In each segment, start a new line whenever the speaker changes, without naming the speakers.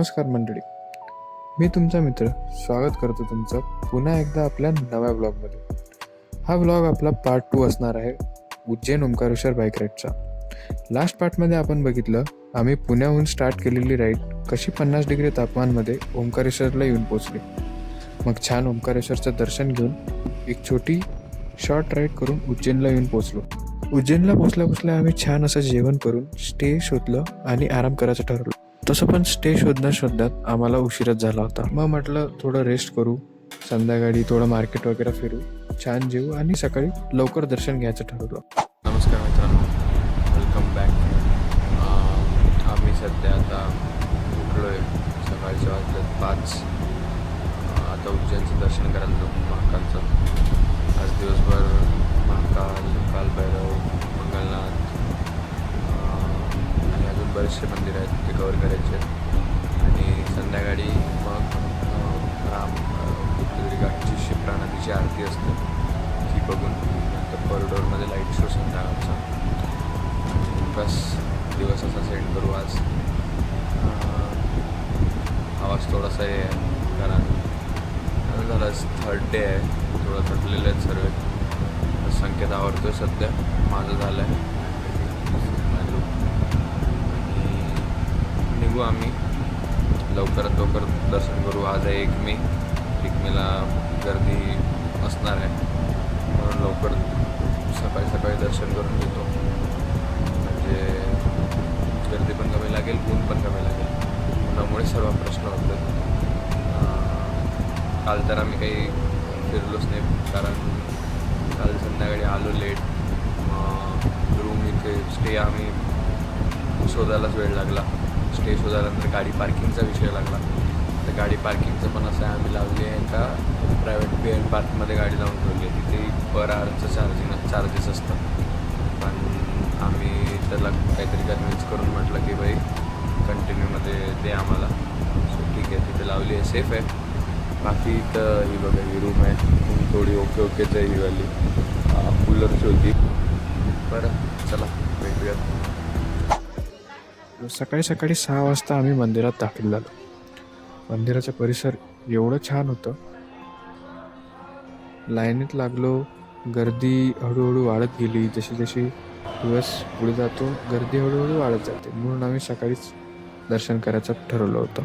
नमस्कार मंडळी, मी तुमचा मित्र स्वागत करतो तुमचं पुन्हा एकदा आपल्या नव्या ब्लॉगमध्ये. हा ब्लॉग आपला पार्ट 2 असणार आहे उज्जैन ओंकारेश्वर बाईक राईडचा. लास्ट पार्टमध्ये आपण बघितलं आम्ही पुण्याहून स्टार्ट केलेली राईड कशी 50 डिग्री तापमानमध्ये ओंकारेश्वरला येऊन पोचली. मग छान ओंकारेश्वरचं दर्शन घेऊन एक छोटी शॉर्ट राईड करून उज्जैनला येऊन पोचलो. उज्जैनला पोचल्या आम्ही छान असं जेवण करून स्टे शोधलं आणि आराम करायचं ठरवलं. तसं पण स्टे शोधण्यात आम्हाला उशीरच झाला होता. मग म्हटलं थोडं रेस्ट करू, संध्याकाळी थोडं मार्केट वगैरे फिरू, छान जेवू आणि सकाळी लवकर दर्शन घ्यायचं ठरवलं.
नमस्कार मित्रांनो, वेलकम बॅक. आम्ही सध्या आता उठलो आहे, सकाळचे वाजलेत 5. आता उज्जैनचं दर्शन करायला जाऊ महाकालचं. आज दिवसभर महाकाल, कालभैरव, मंगलनाथ आणि अजून बरेचसे मंदिर आहेत ते कवर करायचे. आणि संध्याकाळी मग कुठली घाटची शिप्रा नदीची आरती असते ती बघून नंतर कॉरिडॉरमध्ये लाईट शो संध्याकाळचा. बस दिवस असा सेंड करू आज. आवाज थोडासा आहे कारण झालं 3rd डे आहे, थोडं थकलेलं आहेत सर्व. संकेत आवडतो आहे सध्या, माझं झालं आहे. आणि निघू आम्ही लवकरात लवकर दर्शन करू. आज आहे 1 मे. 1 मेला गर्दी असणार आहे म्हणून लवकर सकाळी दर्शन करून घेतो, म्हणजे गर्दी पण कमी लागेल, ऊन पण कमी लागेल. उन्हामुळे सर्व प्रश्न होतात. काल तर आम्ही काही फिरलोच नाही कारण काल संध्याकाळी आलो लेट. रूम इथे स्टे आम्ही शोधायलाच वेळ लागला. स्टे शोधायनंतर गाडी पार्किंगचा विषय लागला. तर गाडी पार्किंगचं पण असं आहे, आम्ही लावली आहे एका प्रायव्हेट पेअर पार्कमध्ये गाडी लावून ठेवली आहे. तिथे पर आवरचं चार्जेस असतात. पण आम्ही त्याला काहीतरी कन्व्हिन्स करून म्हटलं की बाई कंटिन्यूमध्ये दे आम्हाला. सो ठीक आहे, तिथे लावली आहे, सेफ आहे. बाकी तर ही बघा ही रूम आहे, थोडी ओकेच आहे ही वाली. कूलरची होती. बरं चला भेटूयात.
सकाळी 6 वाजता आम्ही मंदिरात दाखल झालो. मंदिराचा परिसर एवढं छान होतं. लाईनीत लागलो. गर्दी हळूहळू वाढत गेली. जशी दिवस पुढे जातो गर्दी हळूहळू वाढत जाते, म्हणून आम्ही सकाळीच दर्शन करायचं ठरवलं होतं.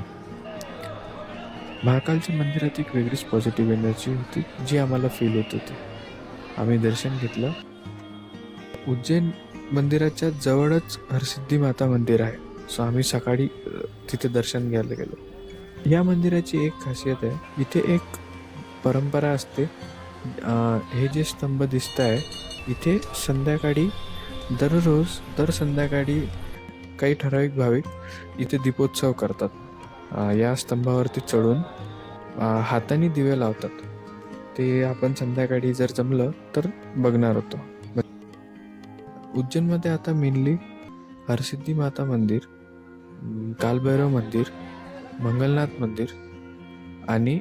महाकालच्या मंदिरात एक वेगळीच पॉझिटिव्ह एनर्जी होती जी आम्हाला फील होत होती. आम्ही दर्शन घेतलं. उज्जैन मंदिराच्या जवळच हरसिद्धी माता मंदिर आहे. सो आम्ही सकाळी तिथे दर्शन घ्यायला गेलो. या मंदिराची एक खासियत आहे, इथे एक परंपरा असते. हे जे स्तंभ दिसत आहे इथे संध्याकाळी दर संध्याकाळी काही ठराविक भाविक इथे दीपोत्सव करतात. या स्तंभावरती चढून हाताने दिवे लावतात. ते आपण संध्याकाळी जर जमलं तर बघणार होतो. उज्जैनमध्ये आता मेनली हरसिद्धी माता मंदिर, कालभैरव मंदिर, मंगलनाथ मंदिर आणि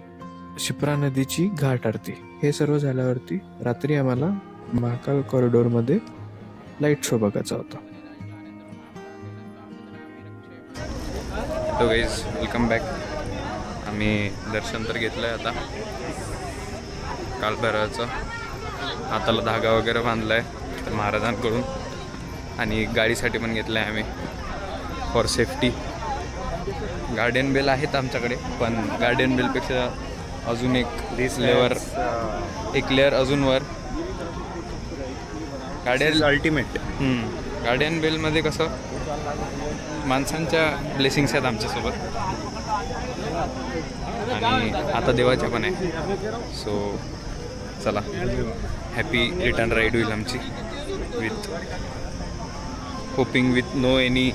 शिप्रा नदीची घाट आरती हे सर्व झाल्यावरती रात्री आम्हाला महाकाल कॉरिडॉरमध्ये लाईट शो बघायचा होता.
Hello guys, welcome back. आम्ही दर्शन तर घेतलं आहे आता कालभैरवाचं. हाताला धागा वगैरे बांधला आहे महाराजांकडून आणि गाडीसाठी पण घेतलं आहे आम्ही फॉर सेफ्टी. गार्डियन बेल आहेत आमच्याकडे, पण गार्डियन बेलपेक्षा अजून एक लेअर अजून वर गार्डियन अल्टिमेट. गार्डियन बेलमध्ये कसं माणसांच्या ब्लेसिंग्स आहेत आमच्यासोबत आणि आता देवाच्या पण आहे. सो चला, हॅपी रिटर्न राईड होईल आमची with hoping with no any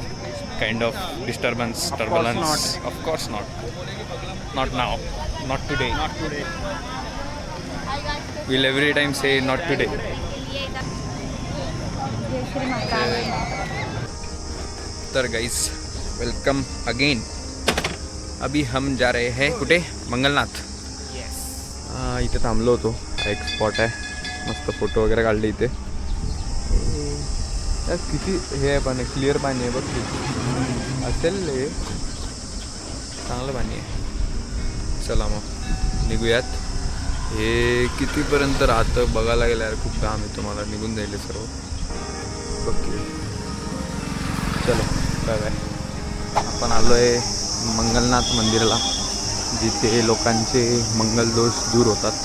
kind of turbulence. Of course not now, not today. Will every time say not today. तर गाइस, वेलकम अगेन. अभी हम जा रहे हैं कुठे? मंगलनाथ. इथे थांबलो होतो. एक स्पॉट आहे, मस्त फोटो वगैरे काढले इथे. किती हे आहे, पण क्लिअर पाणी आहे बघ. असेल चांगलं पाणी आहे. चला मग निघूयात. हे कितीपर्यंत राहतं बघायला गेलं यार, खूप काम आहे. तुम्हाला निघून जाईल सर्व. ओके चलो बाय बाय. आपण आलो आहे मंगलनाथ मंदिराला, जिथे लोकांचे मंगलदोष दूर होतात.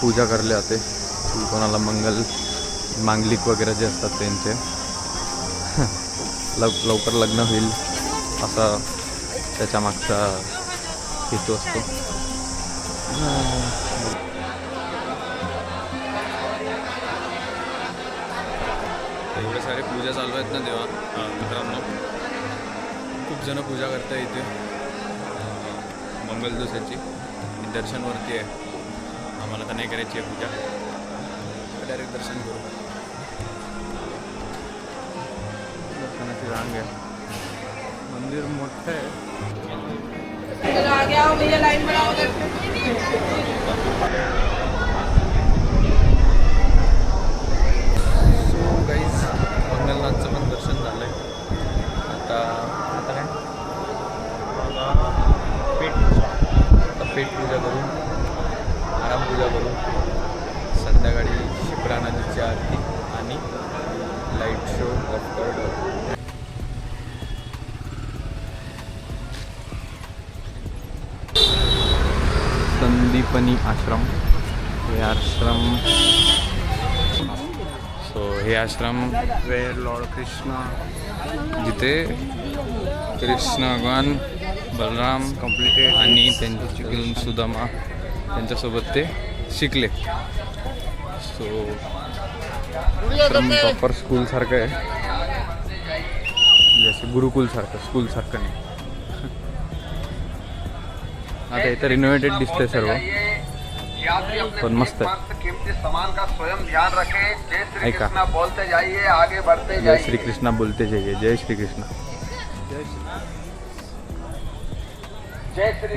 पूजा करले जाते. कोणाला मांगलिक वगैरे जे असतात त्यांचे लवकर लग्न होईल असा त्याच्या मागचा हेतू असतो. एवढे सारे पूजा चालू आहेत ना तेव्हा मित्रांनो. खूप जण पूजा करतात इथे मंगलदोषाची. दर्शनवरती आहे. आम्हाला तर नाही करायची आहे पूजा, डायरेक्ट दर्शन करू. दर्शनाची रांग आहे. मंदिर मोठं आहे. सो गाईज मंगलनाथचं पण दर्शन झालं आहे. आता काय पेट पूजा करू, आराम पूजा करू. संध्याकाळी शिप्रा नदीची आरती आणि लाईट शो ऑफ संदीपनी आश्रम. हे आश्रम हे आश्रम वेअर लॉर्ड कृष्णा, जिथे कृष्ण भगवान बलराम कम्प्लिटेड आणि त्यांची चिकन सुदामा त्यांच्यासोबत ते शिकले. सो आश्रम प्रॉपर स्कूलसारखं आहे, जसे गुरुकुलसारखं, स्कूलसारखं नाही. आता इथं रिनोव्हेटेड दिसतंय सर्व, पण मस्त आहे. ऐका, जय श्री कृष्णा बोलते जाइए. जय श्री कृष्णा.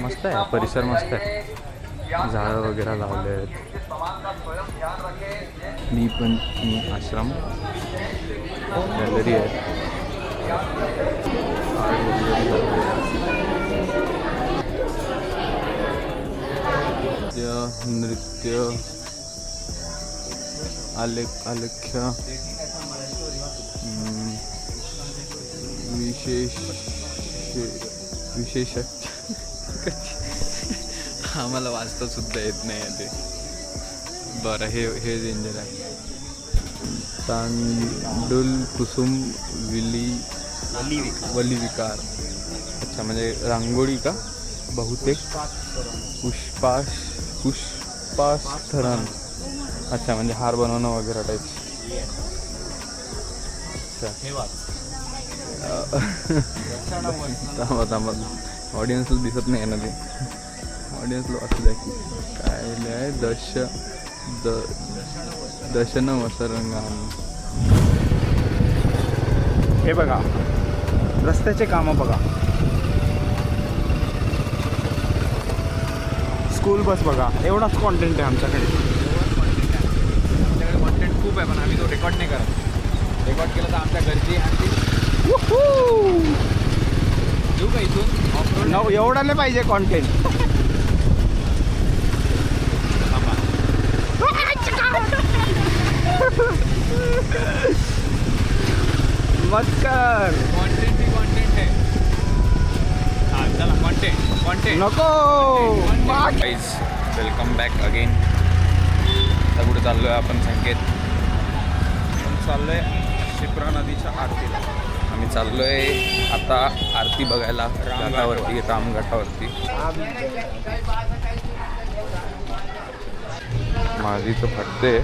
मस्त आहे परिसर, मस्त आहे. झाडं वगैरे लावले आहेत. आश्रम गॅलरी आहे. नृत्य आलेख्य विशेष आम्हाला वाचता सुद्धा येत नाही आहे ते. बरं हे डेंजर आहे. तांडूल कुसुम वली विकार. अच्छा, म्हणजे रांगोळी का बहुतेक. पुष्पास्थरण. अच्छा, म्हणजे हार बनवणं वगैरे टाईप. थांबा ऑडियन्सला दिसत नाही आहे ना ते. ऑडियन्सला वाचू द्या की काय लिहाय. दशन वसरंगान.
हे बघा रस्त्याचे कामं बघा. स्कूल बस बघा. एवढाच कॉन्टेंट आहे आमच्याकडे.
कॉन्टेंट खूप आहे, पण आम्ही तो रेकॉर्ड नाही करत. रेकॉर्ड केलं तर आमच्या घरची आणि येऊ का इथून
एवढा नाही पाहिजे कॉन्टेंट. मत कर.
कॉन्टेंट आहे. हां चला, कॉन्टेंट
नको.
Guys welcome back again. आता कुठे चाललो आहे आपण संकेत?
आपण चाललो आहे शिप्रा नदीच्या आरतीला.
आम्ही चाललो आहे आता आरती बघायला घाटावरती, रामघाटावरती. माझी तर फटते.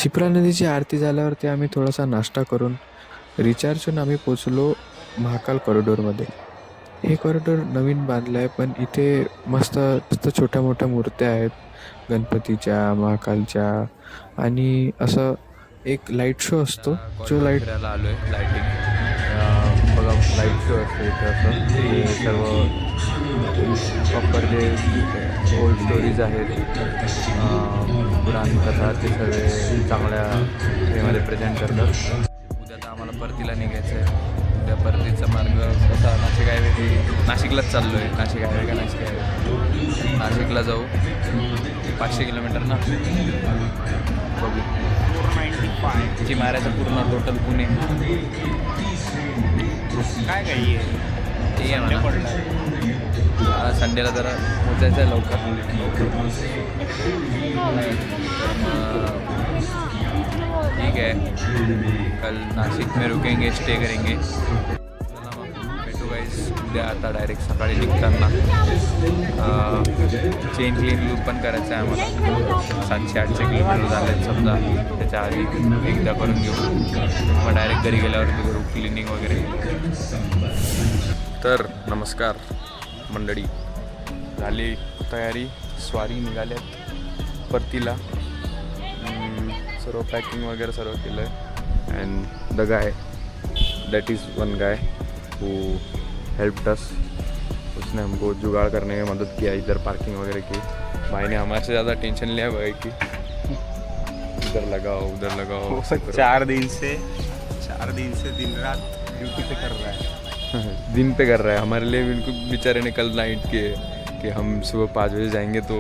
शिप्रा नदीची आरती झाल्यावरती आम्ही थोडासा नाश्ता करून रिचार्ज होऊन आम्ही पोचलो महाकाल कॉरिडोरमध्ये. हे कॉरिडॉर नवीन बांधलं आहे, पण इथे मस्त मस्त छोट्या मोठ्या मूर्त्या आहेत गणपतीच्या, महाकालच्या, आणि असं एक लाईट शो असतो जो लाईट
फिरायला आलो आहे. लाईटिंग बघा, लाईट शो असतो इथे. असं हे सर्व प्रॉपर जे ओल्ड स्टोरीज आहेत, पुराणकथा, ते सर्व चांगल्या वेमध्ये प्रेझेंट करतात. उद्या तर आम्हाला परतीला निघायचं आहे. उद्या परतीचा मार्ग कसा, नाशिक हायवे, नाशिकलाच चाललो आहे. नाशिक हायवे का नाशिक हायवे, नाशिकला जाऊ. 500 किलोमीटर ना, बघू.
495
ची मारायचं पूर्ण टोटल पुणे.
काय काही आहे
ठीक आहे म्हणा.
पडलं
संडेला जरा पोचायचं आहे लवकर. तर मग ठीक है, कल नाशिक में रुकेंगे, स्टे करेंगे. चला मग भेटू गाईस उद्या. आता डायरेक्ट सकाळी निघताना चेन क्लीन लूप पण करायचं आहे आम्हाला. 700-800 किलोमीटर झाले समजा, त्याच्या आधी एकदा करून घेऊ. मग डायरेक्ट घरी गेल्यावरती करू क्लिनिंग वगैरे. तर नमस्कार मंडळी, झाली तयारी, स्वारी निघाल्यात परतीला. सर्व पॅकिंग वगैरह सर्व केलं है. End the guy, that is one guy who helped अस. उसने हमको जुगाड़ करने में मदद किया, इधर पार्किंग वगैरह की. भाई ने हमारे से ज़्यादा टेंशन लिया भाई कि इधर लगाओ उधर लगाओ.
वो 4 दिन से दिन रात ड्यूटी पे कर रहा है.
दिन पे कर रहा है. हमारे लिए बिल्कुल बेचारे ने कल नाइट के कि हम सुबह 5 बजे जाएंगे तो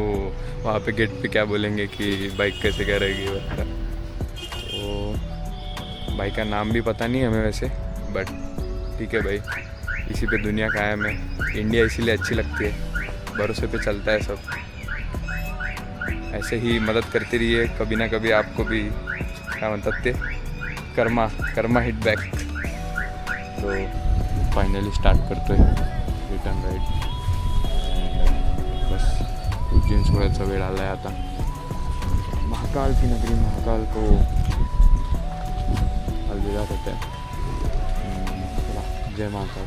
वहाँ पे गेट पे क्या बोलेंगे कि बाइक कैसे क्या रहेगी वगैरह. तो बाइक का नाम भी पता नहीं हमें वैसे, बट ठीक है भाई, इसी पे दुनिया कायम है. इंडिया इसीलिए अच्छी लगती है, भरोसे पे चलता है सब. ऐसे ही मदद करते रहिए, कभी ना कभी आपको भी क्या म्हणतात ते, कर्मा हिट बॅक. तो फायनली स्टार्ट करतोय रिटर्न राईड. बस उज्जैन सोडायचा वेळ आला आहे आता. महाकाल की नगरी, महाकाल को अलविदा कहते हैं. जय महाकाल.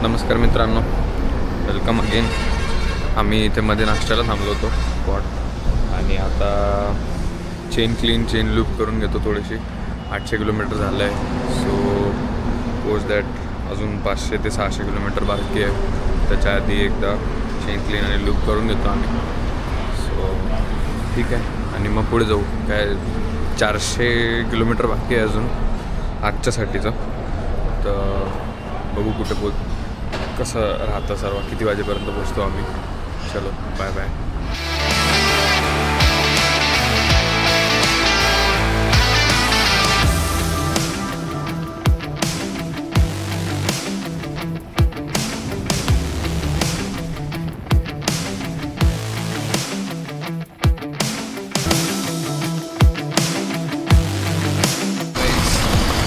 नमस्कार मित्रांनो, वेलकम अगेन. आम्ही इथे मध्ये नाश्त्याला थांबलो होतो स्पॉट, आणि आता चेन लूप करून घेतो थोडीशी. 800 किलोमीटर झालं आहे. सो पोस्ट दॅट अजून 500 ते 600 किलोमीटर बाकी आहे. त्याच्या आधी एकदा चेन क्लीन आणि लूप करून घेतो आम्ही. सो ठीक आहे, आणि मग पुढे जाऊ. काय 400 किलोमीटर बाकी आहे अजून आजच्यासाठीचं. तर बघू कुठे कसं राहतं सर्व, किती वाजेपर्यंत पोचतो आम्ही. चलो बाय बाय.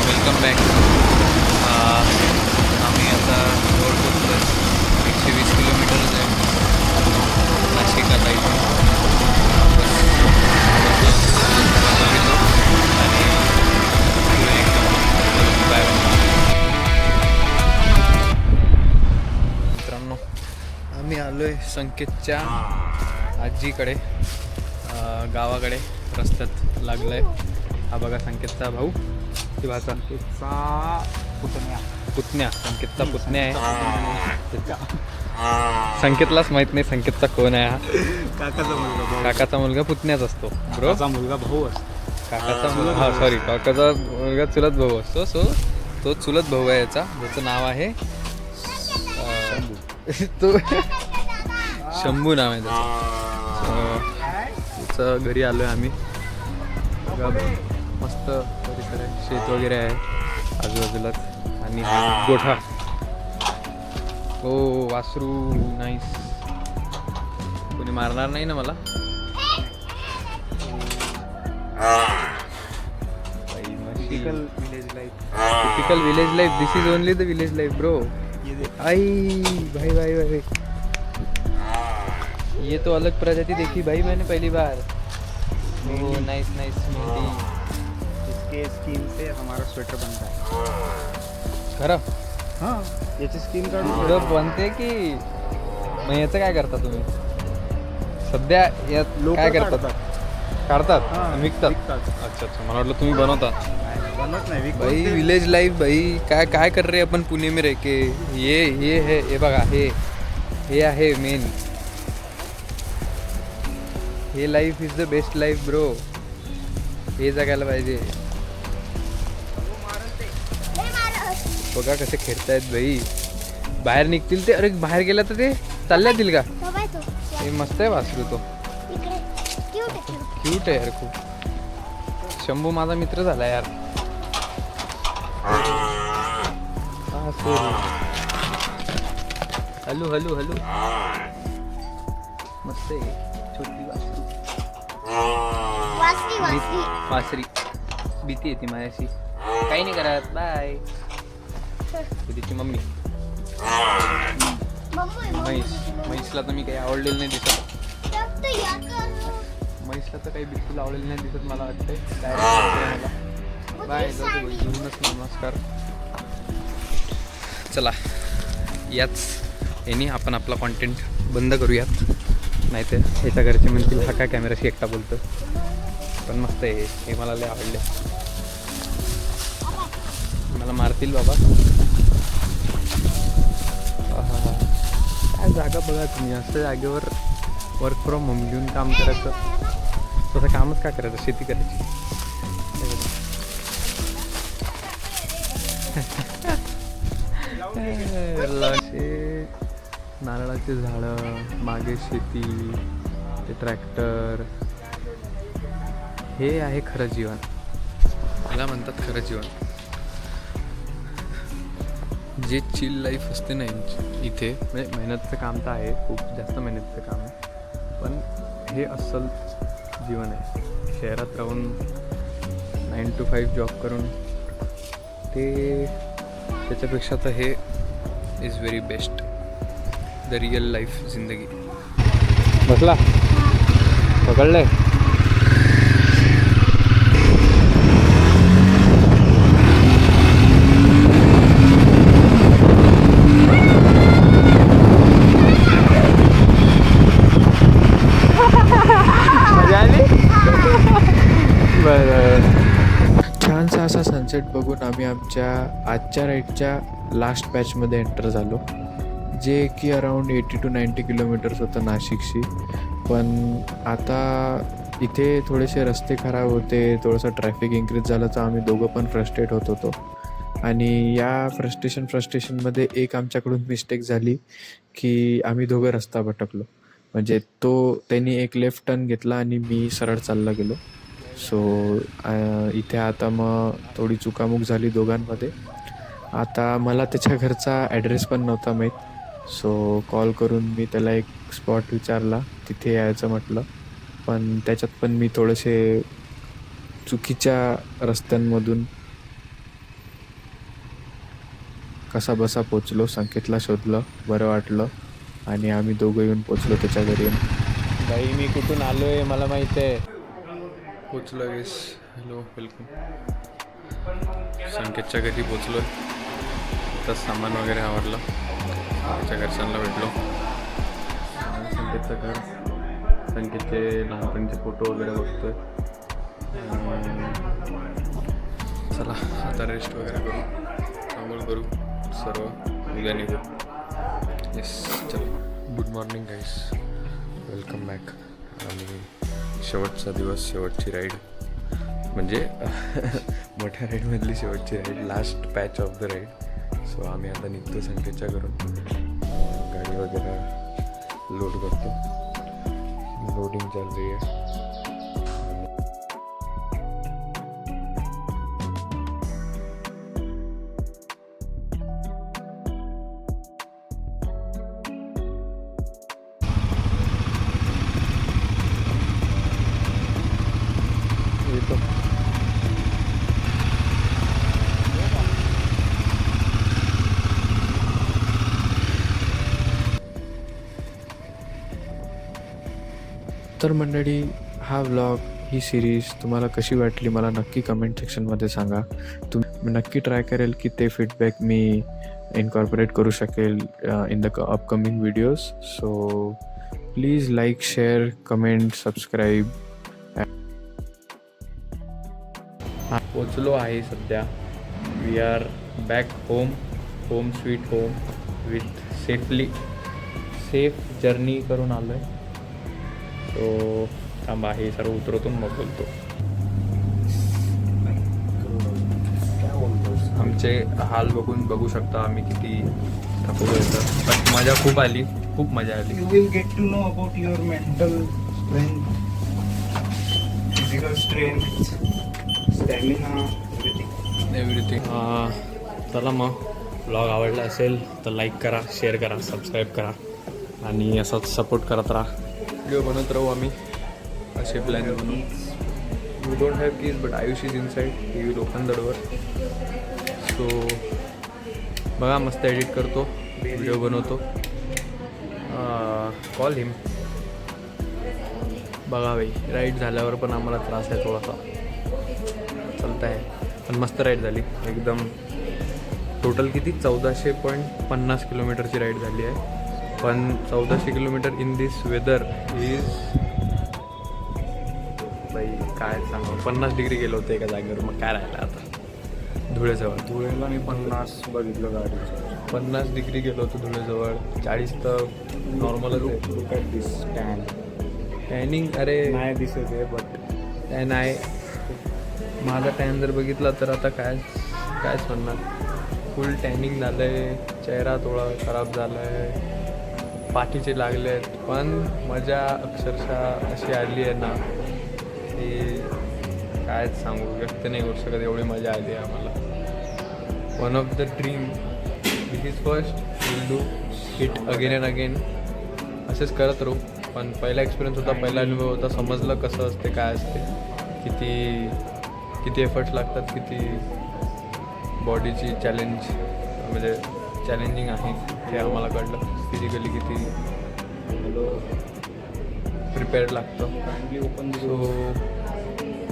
Welcome back. आम्ही आता जवळ पोचलो. 120 किलोमीटरच आहे नाशिक आता इथून. आणि बाय. मित्रांनो, आम्ही आलो आहे संकेतच्या आजीकडे, गावाकडे. रस्त्यात लागलं आहे. हा बघा संकेतचा भाऊ, ती भाचा पुतण्या. संकेतचा पुतण्या आहे. संकेतलाच माहित नाही संकेतचा कोण आहे. हा काकाचा मुलगा पुतण्याच असतो.
ब्रोचा मुलगा भाऊ असतो.
काकाचा मुलगा, हा सॉरी, काकाचा मुलगा चुलत भाऊ असतो. सो तो चुलत भाऊ आहे याचा, ज्याचं नाव आहे तो शंभू नाव आहे त्याचं. त्याचं घरी आलो आहे आम्ही. मस्त परिसर आहे, शेत वगैरे आहे आजूबाजूलाच, आणि हा गोठा. हो वासरू नाईस. कोणी मारणार नाही ना मला.
Typical village life.
Typical village life, this is only the village life bro.
ये देख,
आई भाई भाई भाई, ये तो अलग प्रजाति देखी भाई मैंने पहली बार। Oh nice nice mehndi.
इसके स्किन से हमारा स्वेटर बनता है।
खरं
हां, याची स्किन काढून
एवढं बनते की मग याचं काय करता तुम्ही सध्या? यात
लोकं
काय करतात?
काढतात.
काढतात
हां,
विकतात?
विकतात.
अच्छा अच्छा, मला वाटलं तुम्ही बनवता।
बनवत नाही, विकत
भाई
ते.
विलेज लाइफ भाई, काय काय कर रहे अपन पुणे में रह के। ये है, हे बघा, हे आहे मेन। हे life is the best life bro, हे जगायला पाहिजे। बघा कसे खेळतायत भाई, बाहेर निघतील ते। अरे बाहेर गेला तर ते चालल्या जातील का? हे मस्त आहे वासरू तो, क्यूट आहे यार खूप। शंभू माझा मित्र झाला यार। हॅलो हॅलो हॅलो, मस्त आहे छोटी वासरू। वासरी भीती येते माझ्याशी, काही नाही करत। बाय। तिची मम्मी म्हैसला तर मी काही आवडलेलं नाही दिसत। म्हैसला तर काही बिलकुल आवडलेलं नाही दिसत मला वाटतंय। डायरेक्ट बाय, जाऊ दे, घेऊनच नमस्कार। चला, याच याने आपण आपला कॉन्टेंट बंद करूयात, नाही तर ह्याच्या घरचे म्हणतील हा काय कॅमेराशी एकटा बोलतो। पण मस्त आहे हे, मला लय आवडले। मला मारतील बाबा। काय जागा बघा तुम्ही, असं जागेवर वर्क फ्रॉम होम घेऊन काम करायचं। तसं कामच का करायचं, शेती करायची। नारळाचे झाडं, मागे शेती, ते ट्रॅक्टर, हे आहे खरं जीवन, याला म्हणतात खरं जीवन। जे चिल लाईफ असते ना इथे, म्हणजे मेहनतचं काम तर आहे, खूप जास्त मेहनतचं काम आहे, पण हे अस्सल जीवन आहे। शहरात राहून 9 to 5 जॉब करून ते, त्याच्यापेक्षा तर हे is very best, the real life जिंदगी। बसला पकडलंय।
छानसा असा सनसेट बघून आम्ही आमच्या आजच्या राईडच्या लास्ट पॅचमध्ये एंटर झालो, जे की अराऊंड 80 to 90 किलोमीटर्स होतं नाशिकशी। पण आता इथे थोडेसे रस्ते खराब होते, थोडंसं ट्रॅफिक इन्क्रीज झालं, तर आम्ही दोघं पण फ्रस्ट्रेट होत होतो। आणि या फ्रस्ट्रेशनमध्ये एक आमच्याकडून मिस्टेक झाली की आम्ही दोघं रस्ता भटकलो। म्हणजे त्यांनी एक लेफ्ट टर्न घेतला आणि मी सरळ चालला गेलो। सो इथे आता मग थोडी चुकामुक झाली दोघांमध्ये। आता मला त्याच्या घरचा ॲड्रेस पण नव्हता माहीत, सो कॉल करून मी त्याला एक स्पॉट विचारला, तिथे यायचं म्हटलं। पण त्याच्यात पण मी थोडेसे चुकीच्या रस्त्यांमधून कसा बसा पोचलो, संकेतला शोधलं, बरं वाटलं आणि आम्ही दोघं येऊन पोचलो त्याच्या घरी।
बाई मी कुठून आलो आहे मला माहीत आहे। पोचलो गेस, हॅलो वेलकम। संकेतच्या घरी पोचलो, तर सामान वगैरे आवरलं, त्याच्या घरच्यांना भेटलो। संकेतचं घर, संकेतचे लहानपणीचे फोटो वगैरे बघतोय। चला आता रेस्ट वगैरे करू, आंघोळ करू, सर्व उद्या निघू। येस चलो, गुड मॉर्निंग गाईस, वेलकम बॅक। आणि शेवटचा दिवस, शेवटची राईड, म्हणजे मोठ्या राईडमधली शेवटची ride, last patch of the ride. So आम्ही आता निघतो संकेतच्या घरून, गाडी वगैरे लोड करतो, लोडिंग चाल रही है। येतो.
तर मंडळी, हा व्लॉग, ही सिरीज तुम्हाला कशी वाटली मला नक्की कमेंट सेक्शनमध्ये सांगा. मी नक्की ट्राय करेल की ते फीडबॅक मी इनकॉर्पोरेट करू शकेल in the upcoming videos. So please like, share, comment, subscribe.
पोचलो आहे सध्या. We are back home sweet home with safe journey करून आलो आहे. सो थांबा, हे सर्व उतरवतून मग बोलतो. आमचे हाल बघू शकता आम्ही किती थकलो येतं. पण मजा खूप आली, खूप मजा आली.
You will get to know about your mental strength, physical strength, stamina, everything.
Everything. चला मग, ब्लॉग आवडला असेल तर लाईक करा, शेअर करा, सबस्क्राईब करा आणि असाच सपोर्ट करत राहा. व्हिडिओ बनवत राहू आम्ही, असे प्लॅन बनवू. We don't have keys but Ayush is inside. He will open the door. So बघा, मस्त एडिट करतो, व्हिडिओ बनवतो. Call him. बघा भाई, राईड झाल्यावर पण आम्हाला त्रास आहे थोडासा. चालत आहे, पण मस्त राईड झाली एकदम. टोटल किती 1450 किलोमीटरची राईड झाली आहे. पण 1400 kilometre in this weather is, बाई काय सांगू, 50 डिग्री गेलो होतो एका जागेवर. मग काय राहिलं आता. धुळेला मी 50
बघितलं गाडीचं.
50 डिग्री गेलो होतो धुळेजवळ. 40 तर नॉर्मलच आहे.
Look at this tan.
Tanning, अरे
नाही दिसत आहे बट
टॅन आहे. माझा टॅन जर बघितला तर आता कायच म्हणणार. फुल टॅनिंग झालं आहे, चेहरा थोडा खराब झाला आहे, पाठीचे लागले आहेत. पण मजा अक्षरशः अशी आली आहे ना की कायच सांगू, व्यक्त नाही करू शकत, एवढी मजा आली आहे आम्हाला. One of the dream. This is first, will do it again and again. असेच करत राहू. पण पहिला एक्सपिरियन्स होता, पहिला अनुभव होता, समजलं कसं असते, काय असते, किती एफर्ट्स लागतात, किती बॉडीची म्हणजे चॅलेंजिंग आहे ते आम्हाला कळलं. फिजिकली किती प्रिपेअर्ड लागतं. So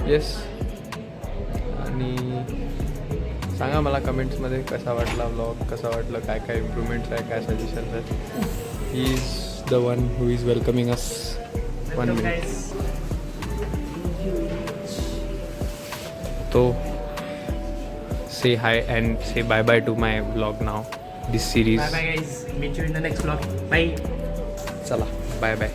yes. आणि सांगा मला कमेंट्समध्ये कसा वाटला व्लॉग, कसा वाटलं, काय इम्प्रूव्हमेंट्स आहे, काय सजेशन्स आहेत. He is the one who is welcoming us. 1 minute. तो say hi and say bye bye to my vlog now, this series.
Bye bye guys, meet you in the next vlog. Bye.
Chala, bye bye.